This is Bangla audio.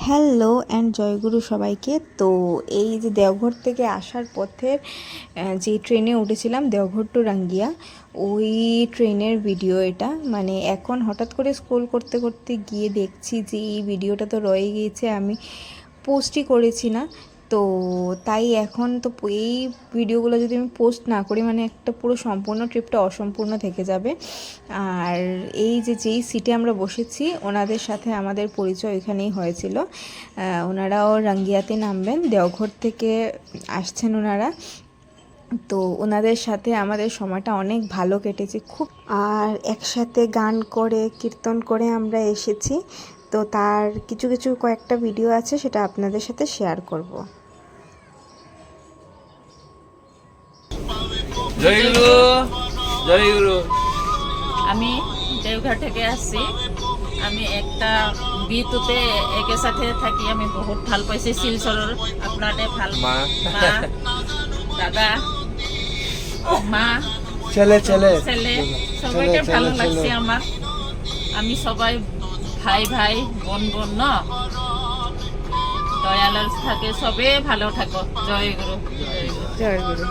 হ্যালো অ্যান্ড জয়গুরু সবাইকে। তো এই যে দেওঘর থেকে আসার পথের যে ট্রেনে উঠেছিলাম দেওঘর টু রাঙ্গিয়া, ওই ট্রেনের ভিডিও এটা। মানে এখন হঠাৎ করে স্ক্রোল করতে করতে গিয়ে দেখছি যে এই ভিডিওটা তো রয়ে গিয়েছে, আমি পোস্টই করেছি না। তো তাই এখন তো এই ভিডিওগুলো যদি আমি পোস্ট না করি মানে একটা পুরো সম্পূর্ণ ট্রিপটা অসম্পূর্ণ থেকে যাবে। আর এই যে যেই সিটে আমরা বসেছি ওনাদের সাথে আমাদের পরিচয় এখানেই হয়েছিল। ওনারাও রাঙ্গিয়াতে নামবেন, দেওঘর থেকে আসছেন ওনারা। তো ওনাদের সাথে আমাদের সময়টা অনেক ভালো কেটেছে খুব, আর একসাথে গান করে কীর্তন করে আমরা এসেছি। তো তার কিছু কিছু কয়েকটা ভিডিও আছে, সেটা আপনাদের সাথে শেয়ার করব। জয় গুরু, জয় গুরু। আমি দেওঘর থেকে আসছি। আমি একটা বিতুতে একের সাথে থাকি, আমি বহুত ভাল পাইছি শিলচৰৰ। আপনাদের ভাল মা, দাদা, মা, ছেলে ছেলে ছেলে সবাইকে ভালো লাগছে আমার। আমি সবাই ভাই ভাই বোন বোন ন, দয়ালাল থাকে, সবে ভালো থাকো। জয় গুরু, জয় গুরু। জয় গুরু।